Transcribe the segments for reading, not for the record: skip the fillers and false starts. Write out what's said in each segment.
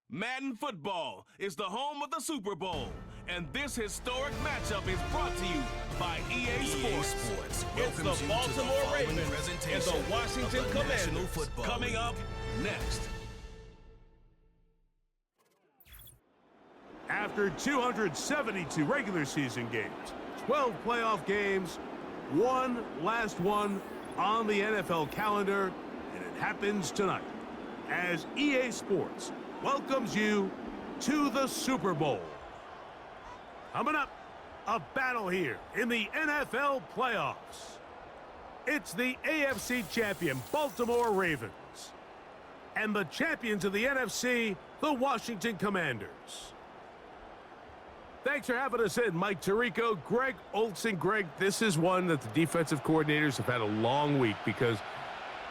Madden football is the home of the Super Bowl, and this historic matchup is brought to you by EA Sports. It's the Baltimore Ravens and the Washington Commanders coming up next. After 272 regular season games, 12 playoff games, one last one on the NFL calendar, and it happens tonight as EA Sports welcomes you to the Super Bowl. Coming up, a battle here in the NFL playoffs. It's the AFC champion Baltimore Ravens and the champions of the NFC, the Washington Commanders. Thanks for having us in, Mike Tirico, Greg Olson. Greg, this is one that the defensive coordinators have had a long week because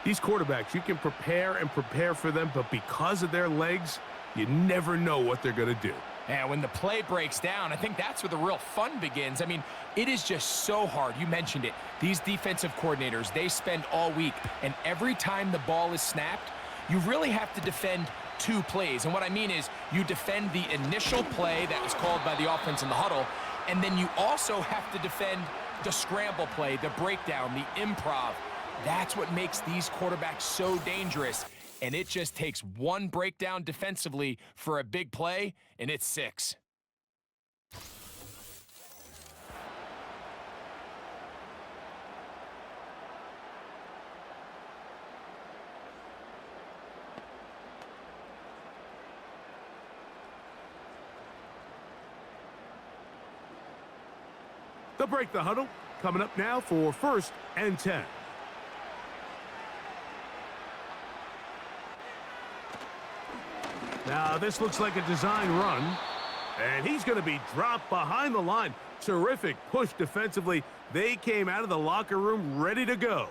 these quarterbacks, you can prepare and prepare for them, but because of their legs, you never know what they're going to do. And when the play breaks down, I think that's where the real fun begins. I mean, it is just so hard. You mentioned it. These defensive coordinators, they spend all week, and every time the ball is snapped, you really have to defend two plays. And what I mean is you defend the initial play that was called by the offense in the huddle, and then you also have to defend the scramble play, the breakdown, the improv. That's what makes these quarterbacks so dangerous. And it just takes one breakdown defensively for a big play, and it's 6. They'll break the huddle. Coming up now for 1st and 10. Now, this looks like a design run, and he's going to be dropped behind the line. Terrific push defensively. They came out of the locker room ready to go.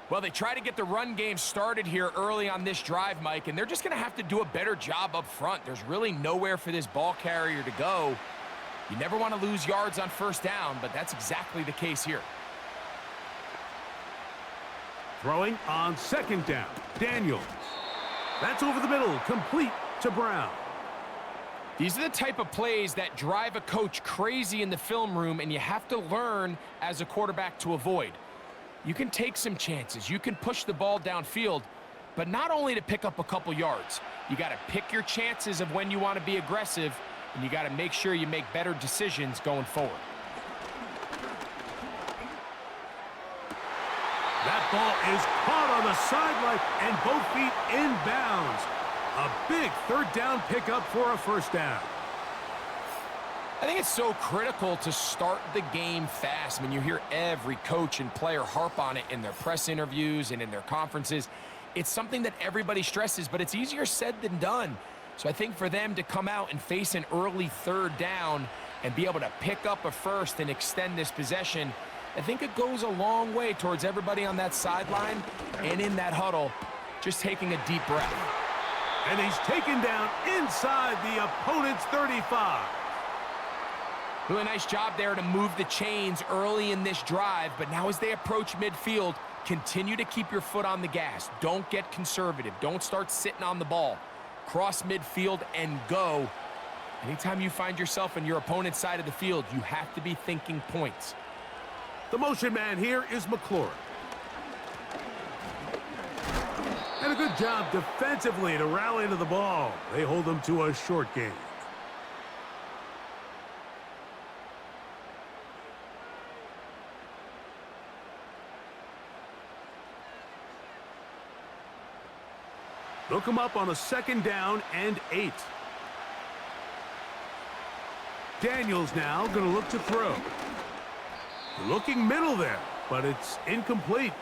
Well, they try to get the run game started here early on this drive, Mike, and they're just going to have to do a better job up front. There's really nowhere for this ball carrier to go. You never want to lose yards on 1st down, but that's exactly the case here. Throwing on 2nd down, Daniels. That's over the middle, complete to Brown. These are the type of plays that drive a coach crazy in the film room, and you have to learn as a quarterback to avoid. You can take some chances. You can push the ball downfield, but not only to pick up a couple yards. You got to pick your chances of when you want to be aggressive, and you got to make sure you make better decisions going forward. That ball is caught on the sideline and both feet inbounds. A big 3rd down pickup for a 1st down. I think it's so critical to start the game fast. I mean, you hear every coach and player harp on it in their press interviews and in their conferences. It's something that everybody stresses, but it's easier said than done. So I think for them to come out and face an early 3rd down and be able to pick up a 1st and extend this possession, I think it goes a long way towards everybody on that sideline and in that huddle just taking a deep breath. And he's taken down inside the opponent's 35. Really nice job there to move the chains early in this drive, but now as they approach midfield, continue to keep your foot on the gas. Don't get conservative. Don't start sitting on the ball. Cross midfield and go. Anytime you find yourself on your opponent's side of the field, you have to be thinking points. The motion man here is McLaurin. And a good job defensively to rally to the ball. They hold them to a short game. They'll come up on a 2nd down and 8. Daniels now going to look to throw. Looking middle there, but it's incomplete.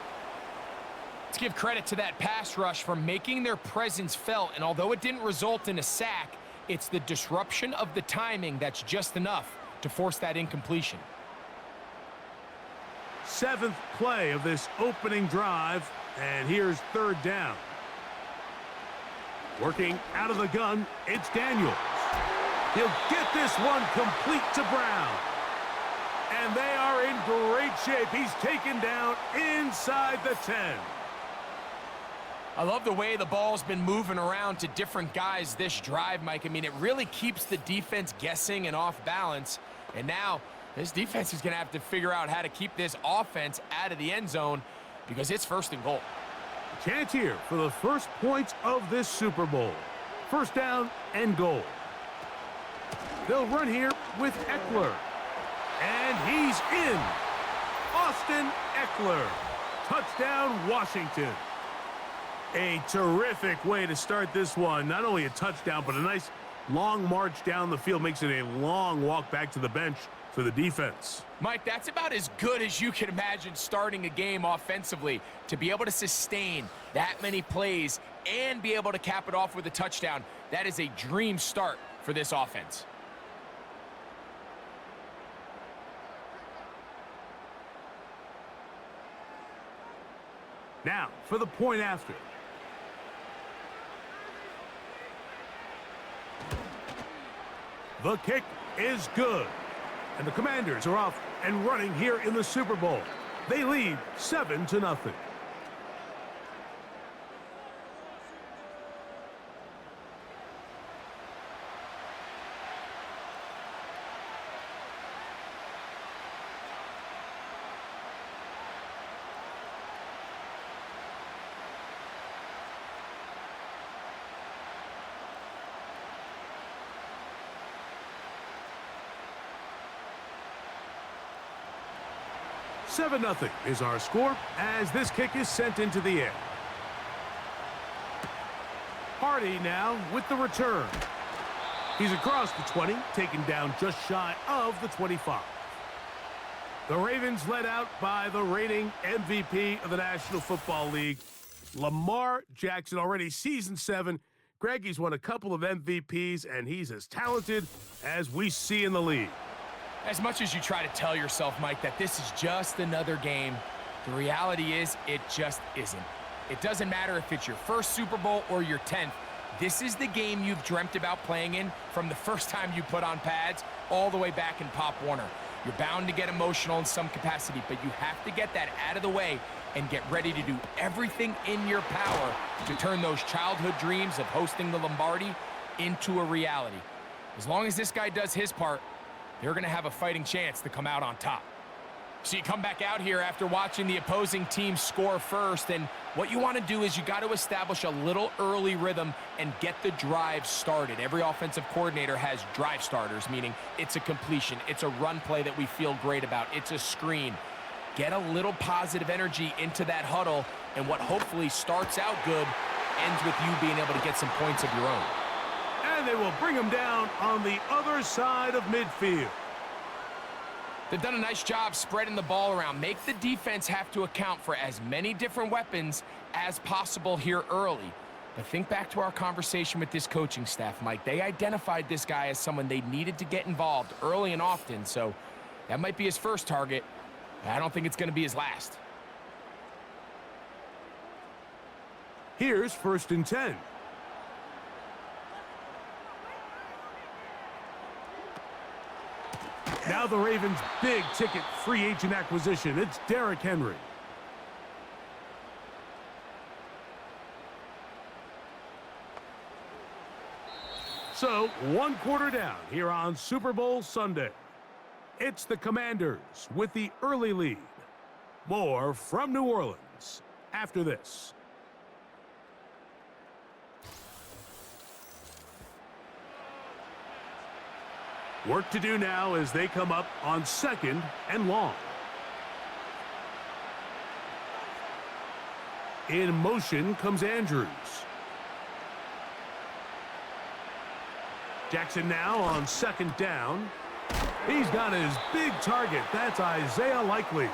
Let's give credit to that pass rush for making their presence felt, and although it didn't result in a sack, it's the disruption of the timing that's just enough to force that incompletion. 7th play of this opening drive, and here's 3rd down. Working out of the gun, it's Daniels. He'll get this one complete to Brown. And they are in great shape. He's taken down inside the 10. I love the way the ball's been moving around to different guys this drive, Mike. I mean, it really keeps the defense guessing and off balance. And now this defense is going to have to figure out how to keep this offense out of the end zone because it's 1st and goal. Chance here for the first points of this Super Bowl. 1st down and goal. They'll run here with Eckler. And he's in. Austin Eckler. Touchdown, Washington. A terrific way to start this one. Not only a touchdown, but a nice long march down the field. Makes it a long walk back to the bench for the defense. Mike, that's about as good as you can imagine starting a game offensively. To be able to sustain that many plays and be able to cap it off with a touchdown, that is a dream start for this offense. Now, for the point after. The kick is good. And the Commanders are off and running here in the Super Bowl. They lead 7-0. Seven 0 is our score as this kick is sent into the air. Hardy now with the return. He's across the 20, taken down just shy of the 25. The Ravens led out by the reigning MVP of the National Football League, Lamar Jackson, already season 7. Greggy's won a couple of MVPs, and he's as talented as we see in the league. As much as you try to tell yourself, Mike, that this is just another game, the reality is it just isn't. It doesn't matter if it's your first Super Bowl or your 10th. This is the game you've dreamt about playing in from the first time you put on pads all the way back in Pop Warner. You're bound to get emotional in some capacity, but you have to get that out of the way and get ready to do everything in your power to turn those childhood dreams of hosting the Lombardi into a reality. As long as this guy does his part, they're going to have a fighting chance to come out on top. So you come back out here after watching the opposing team score first, and what you want to do is you got to establish a little early rhythm and get the drive started. Every offensive coordinator has drive starters, meaning it's a completion, it's a run play that we feel great about, it's a screen. Get a little positive energy into that huddle, and what hopefully starts out good ends with you being able to get some points of your own. And they will bring him down on the other side of midfield. They've done a nice job spreading the ball around. Make the defense have to account for as many different weapons as possible here early. But think back to our conversation with this coaching staff, Mike. They identified this guy as someone they needed to get involved early and often, so that might be his first target. I don't think it's going to be his last. Here's 1st and 10. Now the Ravens' big-ticket free agent acquisition. It's Derrick Henry. So, 1 quarter down here on Super Bowl Sunday. It's the Commanders with the early lead. More from New Orleans after this. Work to do now as they come up on 2nd and long. In motion comes Andrews. Jackson now on 2nd down. He's got his big target. That's Isaiah Likely.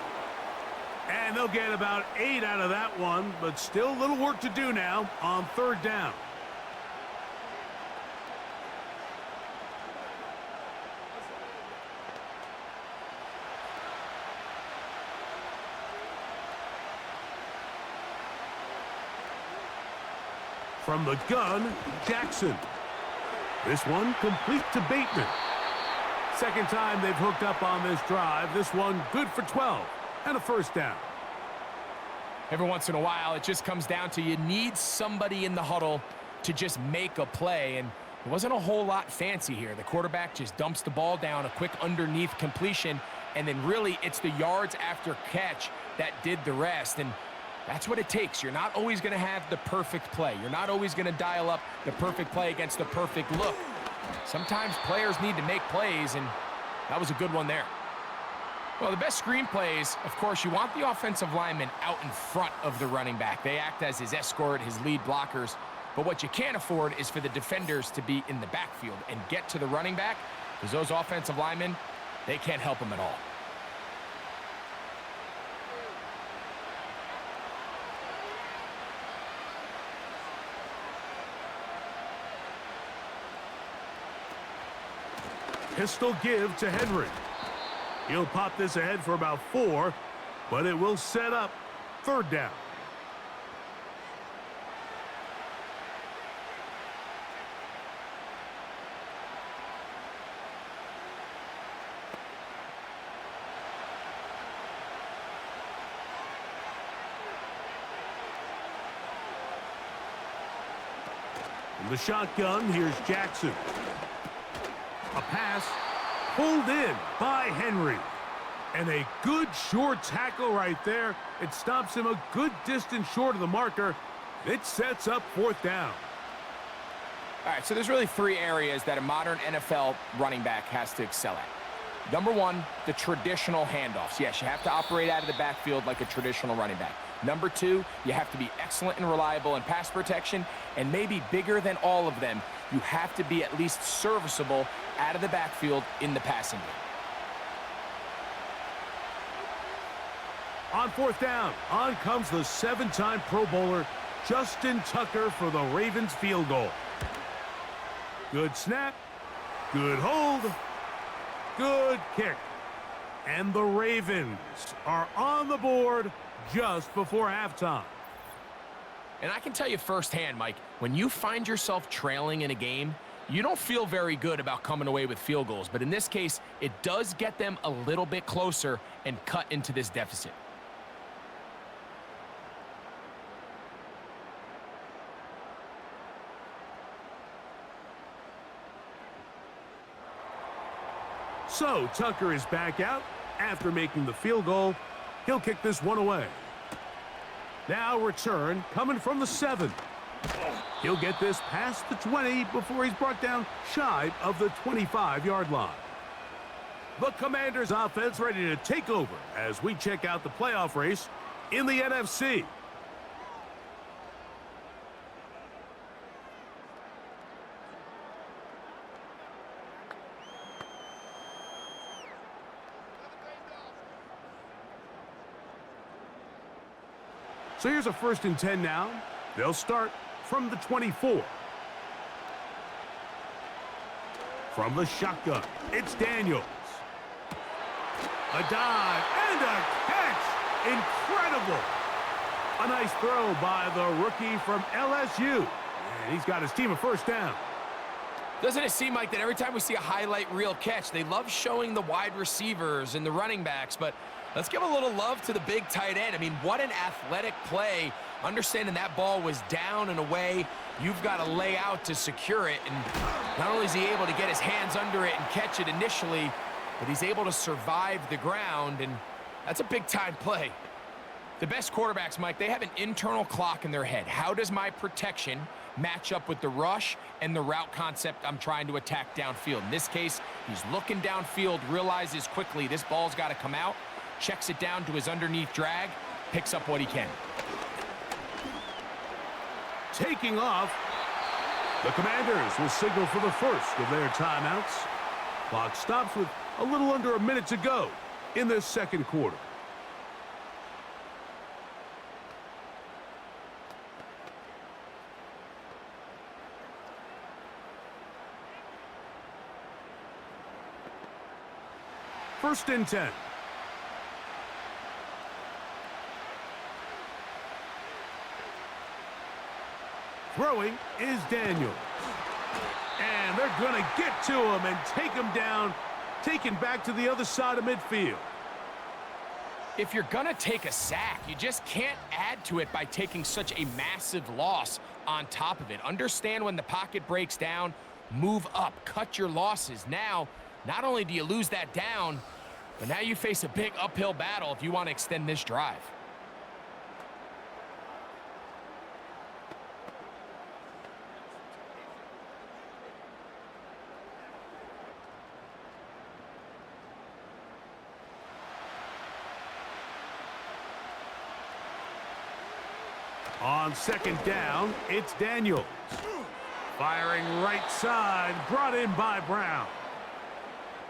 And they'll get about 8 out of that one, but still a little work to do now on 3rd down. From the gun, Jackson. This one complete to Bateman. Second time they've hooked up on this drive. This one good for 12 and a 1st down. Every once in a while, it just comes down to you need somebody in the huddle to just make a play, and it wasn't a whole lot fancy here. The quarterback just dumps the ball down, a quick underneath completion, and then really it's the yards after catch that did the rest, and that's what it takes. You're not always going to have the perfect play. You're not always going to dial up the perfect play against the perfect look. Sometimes players need to make plays, and that was a good one there. Well, the best screen plays, of course, you want the offensive lineman out in front of the running back. They act as his escort, his lead blockers. But what you can't afford is for the defenders to be in the backfield and get to the running back, because those offensive linemen, they can't help him at all. Pistol give to Henry. He'll pop this ahead for about 4, but it will set up 3rd down. From the shotgun, here's Jackson. A pass pulled in by Henry. And a good short tackle right there. It stops him a good distance short of the marker. It sets up 4th down. All right, so there's really 3 areas that a modern NFL running back has to excel at. Number 1, the traditional handoffs. Yes, you have to operate out of the backfield like a traditional running back. Number 2, you have to be excellent and reliable in pass protection, and maybe bigger than all of them, you have to be at least serviceable out of the backfield in the passing game. On 4th down, on comes the 7-time Pro Bowler, Justin Tucker, for the Ravens field goal. Good snap, good hold, good kick. And the Ravens are on the board just before halftime. And I can tell you firsthand, Mike, when you find yourself trailing in a game, you don't feel very good about coming away with field goals. But in this case, it does get them a little bit closer and cut into this deficit. So Tucker is back out after making the field goal. He'll kick this one away. Now return coming from the 7. He'll get this past the 20 before he's brought down shy of the 25-yard line. The Commanders offense ready to take over as we check out the playoff race in the NFC. So here's a 1st and 10 now. They'll start from the 24. From the shotgun, it's Daniels. A dive and a catch. Incredible. A nice throw by the rookie from LSU. And he's got his team a 1st down. Doesn't it seem like that every time we see a highlight reel catch, they love showing the wide receivers and the running backs, but let's give a little love to the big tight end. I mean, what an athletic play. Understanding that ball was down and away, you've got to lay out to secure it, and not only is he able to get his hands under it and catch it initially, but he's able to survive the ground, and that's a big-time play. The best quarterbacks, Mike, they have an internal clock in their head. How does my protection match up with the rush and the route concept I'm trying to attack downfield? In this case, he's looking downfield, realizes quickly this ball's got to come out, checks it down to his underneath drag, picks up what he can. Taking off, the Commanders will signal for the 1st of their timeouts. Clock stops with a little under a minute to go in this 2nd quarter. First and 10. Throwing is Daniels. And they're going to get to him and take him down, taken back to the other side of midfield. If you're going to take a sack, you just can't add to it by taking such a massive loss on top of it. Understand when the pocket breaks down, move up, cut your losses. Now, not only do you lose that down, but now you face a big uphill battle if you want to extend this drive. On second down, it's Daniels. Firing right side, brought in by Brown.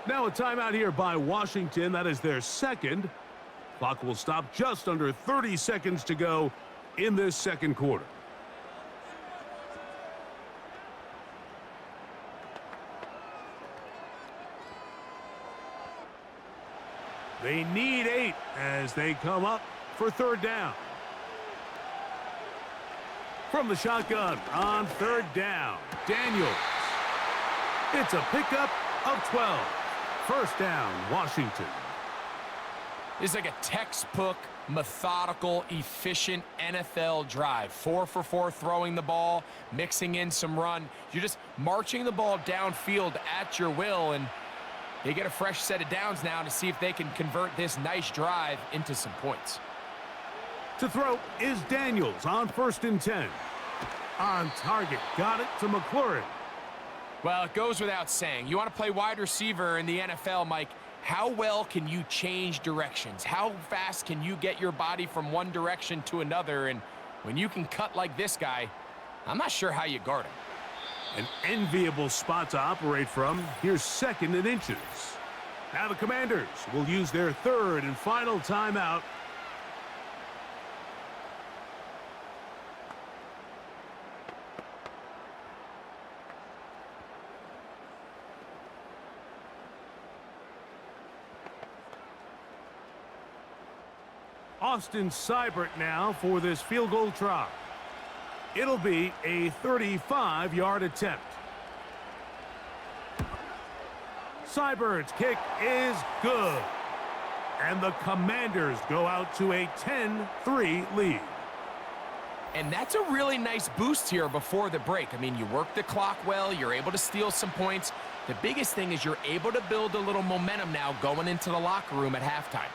Now a timeout here by Washington. That is their second. Clock will stop just under 30 seconds to go in this second quarter. They need 8 as they come up for third down. From the shotgun on third down, Daniels. It's a pickup of 12. First down, Washington. It's like a textbook, methodical, efficient NFL drive. 4 for 4 throwing the ball, mixing in some run. You're just marching the ball downfield at your will, and they get a fresh set of downs now to see if they can convert this nice drive into some points. To throw is Daniels on 1st and 10. On target, got it to McLaurin. Well, it goes without saying. You want to play wide receiver in the NFL, Mike. How well can you change directions? How fast can you get your body from one direction to another? And when you can cut like this guy, I'm not sure how you guard him. An enviable spot to operate from. Here's 2nd and inches. Now the Commanders will use their 3rd and final timeout. Austin Seibert now for this field goal try. It'll be a 35-yard attempt. Seibert's kick is good. And the Commanders go out to a 10-3 lead. And that's a really nice boost here before the break. I mean, you work the clock well, you're able to steal some points. The biggest thing is you're able to build a little momentum now going into the locker room at halftime.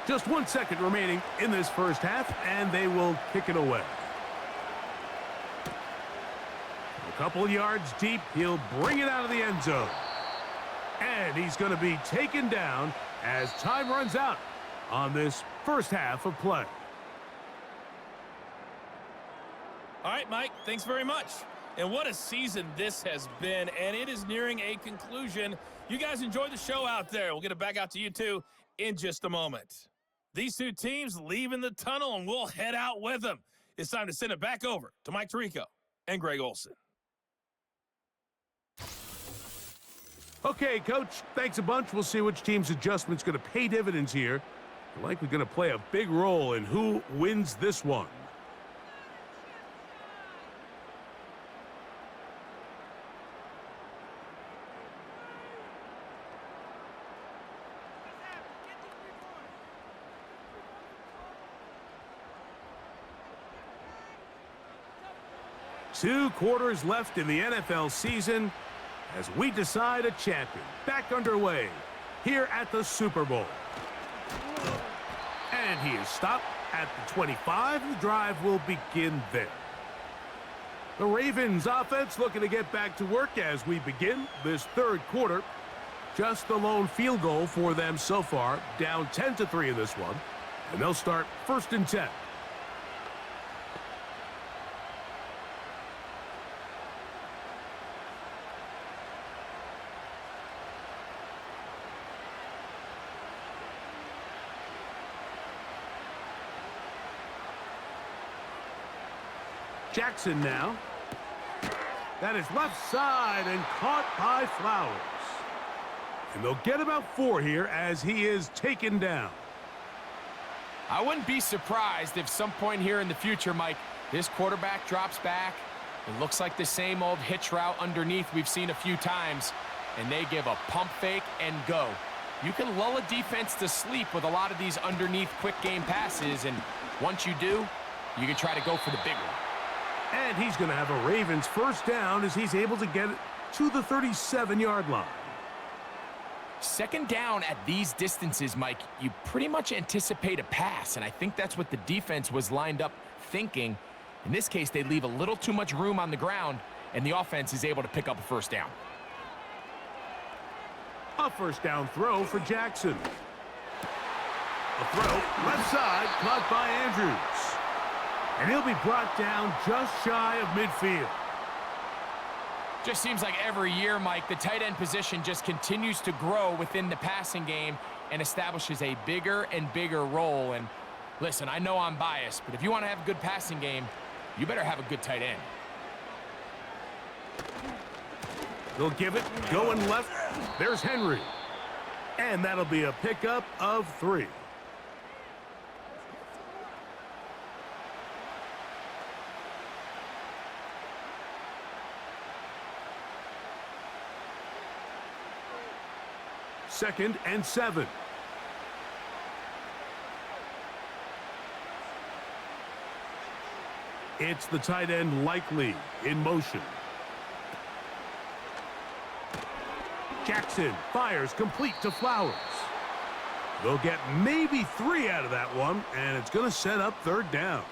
Just 1 second remaining in this first half, and they will kick it away. A couple yards deep, he'll bring it out of the end zone. And he's going to be taken down as time runs out on this first half of play. All right, Mike, thanks very much. And what a season this has been, and it is nearing a conclusion. You guys enjoy the show out there. We'll get it back out to you, too, in just a moment. These two teams leaving the tunnel, and we'll head out with them. It's time to send it back over to Mike Tirico and Greg Olsen. Okay, Coach, thanks a bunch. We'll see which team's adjustment's going to pay dividends here. They're likely going to play a big role in who wins this one. Two quarters left in the NFL season as we decide a champion. Back underway here at the Super Bowl. And he is stopped at the 25. The drive will begin there. The Ravens offense looking to get back to work as we begin this third quarter. Just the lone field goal for them so far, down 10-3 in this one. And they'll start 1st and 10. Jackson now. That is left side and caught by Flowers. And they'll get about 4 here as he is taken down. I wouldn't be surprised if some point here in the future, Mike, this quarterback drops back. It looks like the same old hitch route underneath we've seen a few times, and they give a pump fake and go. You can lull a defense to sleep with a lot of these underneath quick game passes, and once you do, you can try to go for the big one. And he's going to have a Ravens first down as he's able to get it to the 37-yard line. Second down at these distances, Mike, you pretty much anticipate a pass, and I think that's what the defense was lined up thinking. In this case, they leave a little too much room on the ground, and the offense is able to pick up a first down. A first down throw for Jackson. A throw left side, caught by Andrews. And he'll be brought down just shy of midfield. Just seems like every year, Mike, the tight end position just continues to grow within the passing game and establishes a bigger and bigger role. And listen, I know I'm biased, but if you want to have a good passing game, you better have a good tight end. They'll give it, going left. There's Henry. And that'll be a pickup of 3. Second and 7. It's the tight end Likely in motion. Jackson fires complete to Flowers. They'll get maybe 3 out of that one, and it's going to set up third down.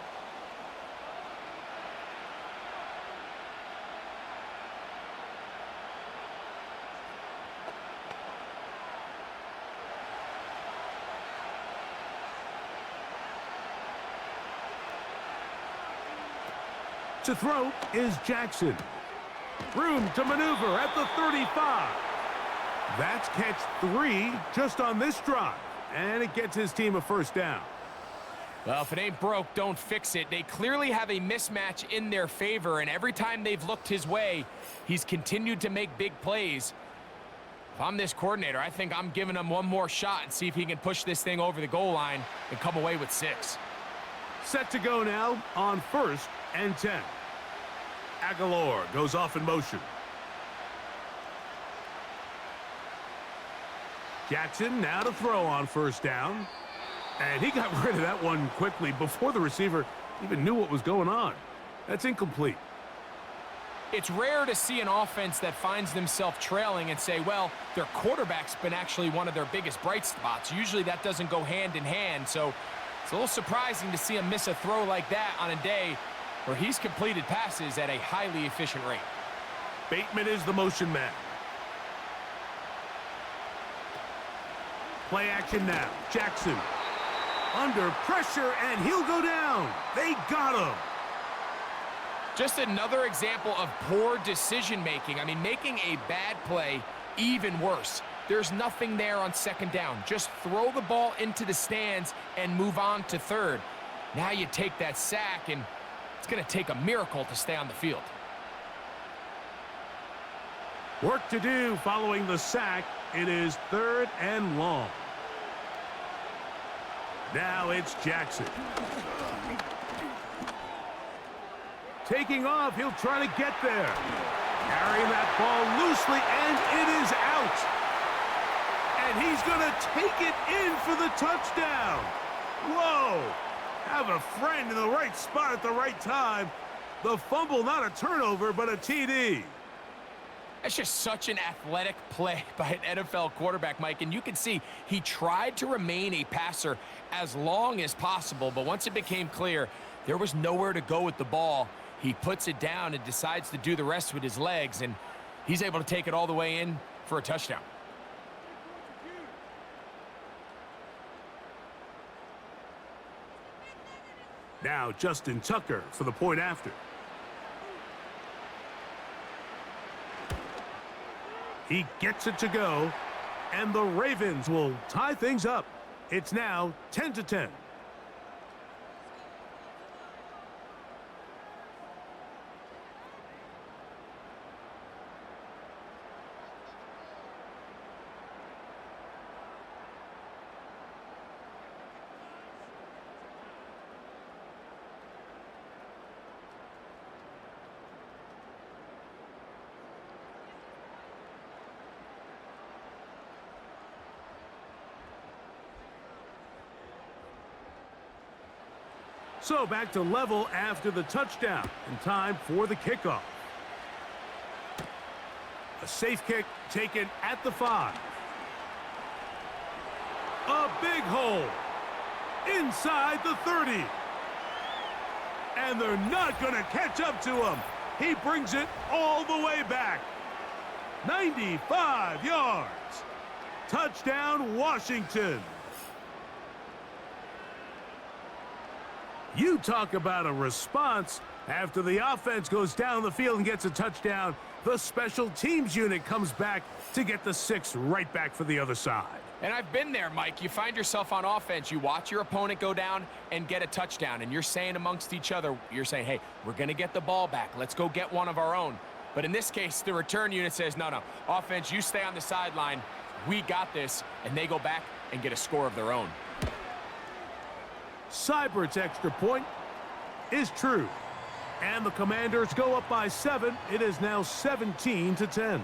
To throw is Jackson. Room to maneuver at the 35. That's catch 3 just on this drive, and it gets his team a first down. Well, if it ain't broke, don't fix it. They clearly have a mismatch in their favor, and every time they've looked his way, he's continued to make big plays. If I'm this coordinator, I think I'm giving him one more shot and see if he can push this thing over the goal line and come away with 6. Set to go now on first and 10. Aguilar goes off in motion. Jackson now to throw on first down. And he got rid of that one quickly before the receiver even knew what was going on. That's incomplete. It's rare to see an offense that finds themselves trailing and say, well, their quarterback's been actually one of their biggest bright spots. Usually that doesn't go hand in hand, so it's a little surprising to see him miss a throw like that on a day where he's completed passes at a highly efficient rate. Bateman is the motion man. Play action now. Jackson under pressure, and he'll go down. They got him. Just another example of poor decision-making. I mean, making a bad play even worse. There's nothing there on second down. Just throw the ball into the stands and move on to third. Now you take that sack, and it's going to take a miracle to stay on the field. Work to do following the sack. It is third and long. Now it's Jackson. Taking off, he'll try to get there. Carrying that ball loosely, and it is out. And he's going to take it in for the touchdown. Whoa! Have a friend in the right spot at the right time. The fumble, not a turnover, but a TD. That's just such an athletic play by an NFL quarterback, Mike. And you can see he tried to remain a passer as long as possible. But once it became clear there was nowhere to go with the ball, he puts it down and decides to do the rest with his legs. And he's able to take it all the way in for a touchdown. Now Justin Tucker for the point after. He gets it to go, and the Ravens will tie things up. It's now 10-10. So back to level after the touchdown, and time for the kickoff. A safe kick taken at the 5. A big hole inside the 30. And they're not going to catch up to him. He brings it all the way back. 95 yards. Touchdown, Washington. You talk about a response. After the offense goes down the field and gets a touchdown, the special teams unit comes back to get the 6 right back for the other side. And I've been there, Mike. You find yourself on offense, you watch your opponent go down and get a touchdown, and you're saying amongst each other, you're saying, hey, we're going to get the ball back. Let's go get one of our own. But in this case, the return unit says, no, offense, you stay on the sideline. We got this, and they go back and get a score of their own. Seibert's extra point is true. And the Commanders go up by 7. It is now 17-10.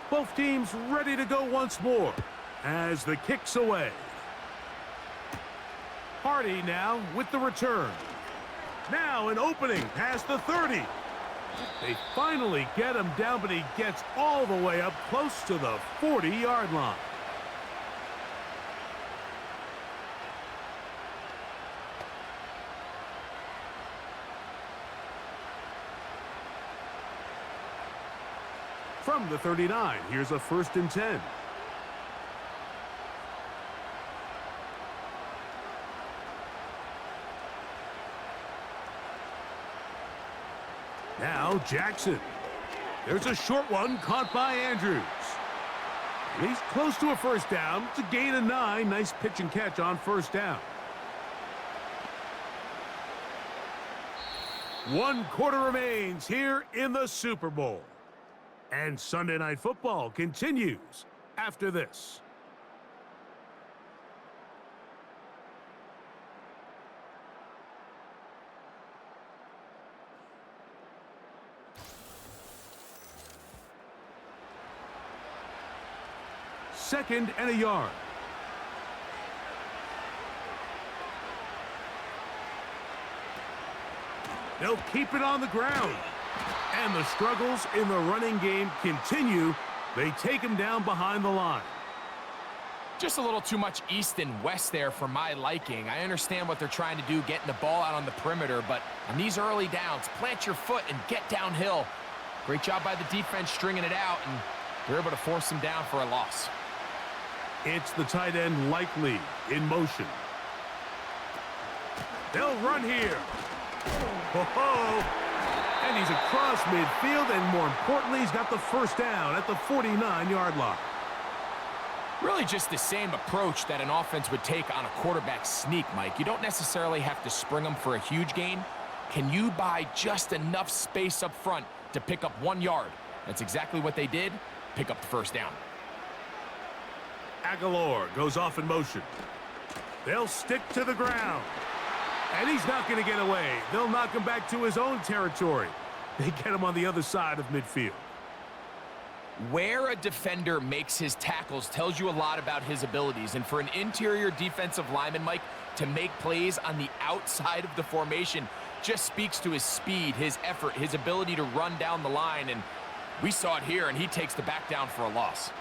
Both teams ready to go once more as the kick's away. Hardy now with the return. Now an opening past the 30. They finally get him down, but he gets all the way up close to the 40-yard line. From the 39, here's a 1st and 10. Now Jackson. There's a short one caught by Andrews. He's close to a 1st down. It's a gain of 9. Nice pitch and catch on 1st down. 1 quarter remains here in the Super Bowl. And Sunday Night Football continues after this. Second and a yard. They'll keep it on the ground. And the struggles in the running game continue. They take him down behind the line. Just a little too much east and west there for my liking. I understand what they're trying to do, getting the ball out on the perimeter, but on these early downs, plant your foot and get downhill. Great job by the defense stringing it out, and they're able to force him down for a loss. It's the tight end Likely in motion. They'll run here. Ho-ho! And he's across midfield, and more importantly, he's got the 1st down at the 49-yard line. Really just the same approach that an offense would take on a quarterback sneak, Mike. You don't necessarily have to spring them for a huge gain. Can you buy just enough space up front to pick up 1 yard? That's exactly what they did. Pick up the 1st down. Aguilar goes off in motion. They'll stick to the ground. And he's not going to get away. They'll knock him back to his own territory. They get him on the other side of midfield. Where a defender makes his tackles tells you a lot about his abilities. And for an interior defensive lineman, Mike, to make plays on the outside of the formation just speaks to his speed, his effort, his ability to run down the line. And we saw it here, and he takes the back down for a loss.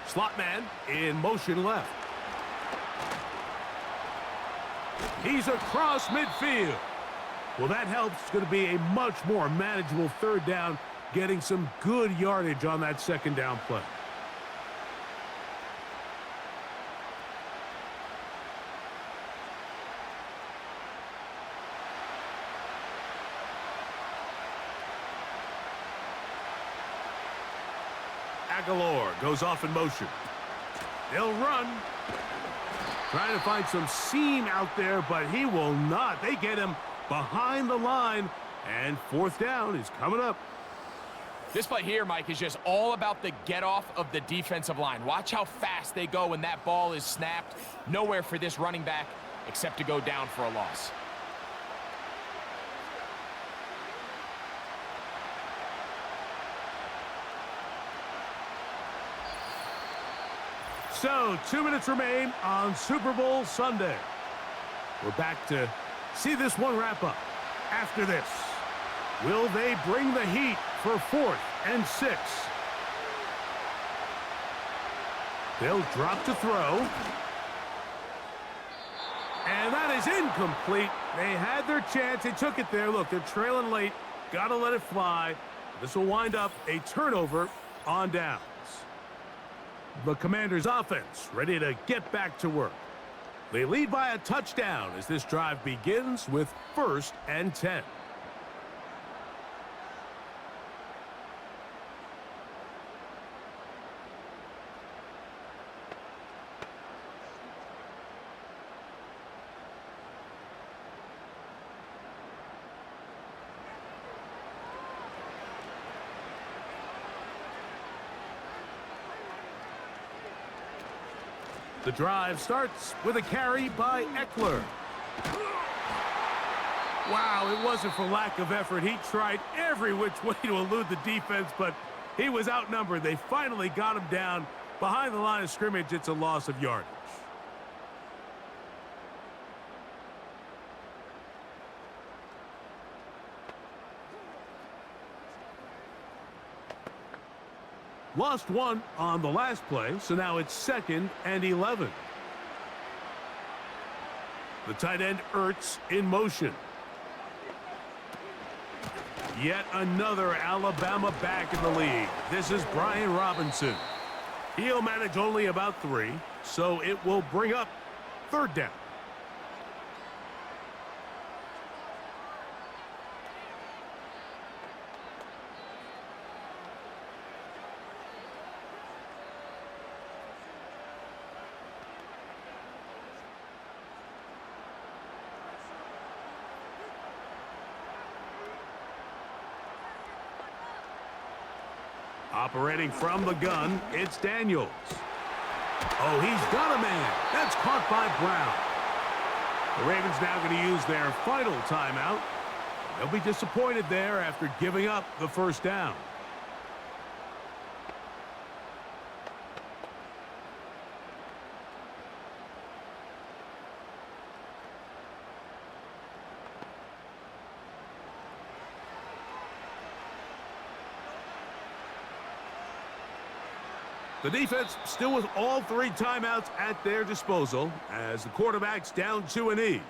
Slot man in motion left. He's across midfield. Well, that helps. It's going to be a much more manageable 3rd down, getting some good yardage on that 2nd down play. Aguilar goes off in motion. They'll run. Trying to find some seam out there, but he will not. They get him behind the line, And fourth down is coming up. This play here, Mike, is just all about the get-off of the defensive line. Watch how fast they go when that ball is snapped. Nowhere for this running back except to go down for a loss. So, 2 minutes remain on Super Bowl Sunday. We're back to see this one wrap up. After this, will they bring the heat for 4th and 6? They'll drop to throw. And that is incomplete. They had their chance. They took it there. Look, they're trailing late. Got to let it fly. This will wind up a turnover on downs. The Commanders' offense ready to get back to work. They lead by a touchdown as this drive begins with 1st and 10. The drive starts with a carry by Eckler. Wow, it wasn't for lack of effort. He tried every which way to elude the defense, but he was outnumbered. They finally got him down behind the line of scrimmage. It's a loss of yardage. Lost one on the last play, so now it's 2nd and 11. The tight end Ertz in motion. Yet another Alabama back in the league. This is Brian Robinson. He'll manage only about 3, so it will bring up 3rd down. Operating from the gun, it's Daniels. Oh, he's got a man. That's caught by Brown. The Ravens now going to use their final timeout. They'll be disappointed there after giving up the 1st down. The defense still with all 3 timeouts at their disposal as the quarterback's down to a knee.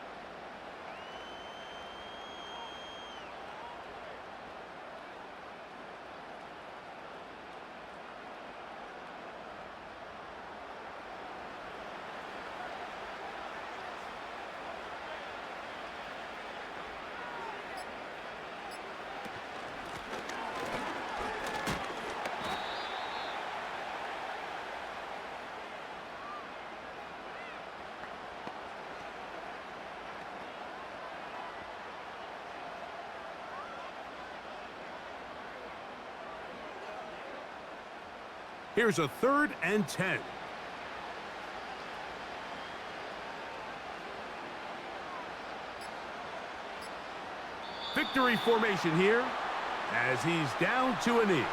Here's a 3rd and 10. Victory formation here as he's down to a knee.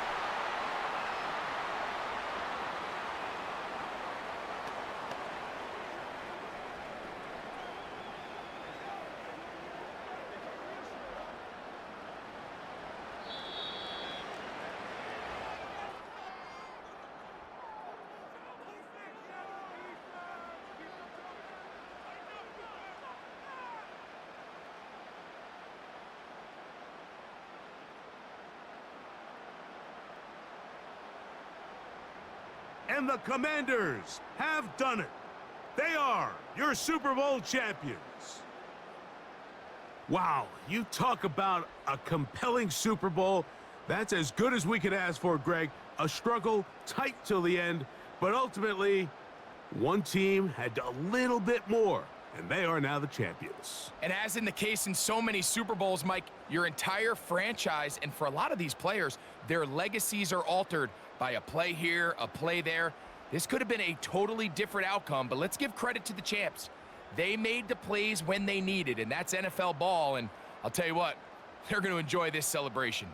And the Commanders have done it. They are your Super Bowl champions. Wow, you talk about a compelling Super Bowl. That's as good as we could ask for, Greg. A struggle tight till the end, but ultimately, one team had a little bit more and they are now the champions. And as in the case in so many Super Bowls, Mike, your entire franchise, and for a lot of these players, their legacies are altered by a play here, a play there. This could have been a totally different outcome, but let's give credit to the champs. They made the plays when they needed, and that's NFL ball, and I'll tell you what, they're going to enjoy this celebration.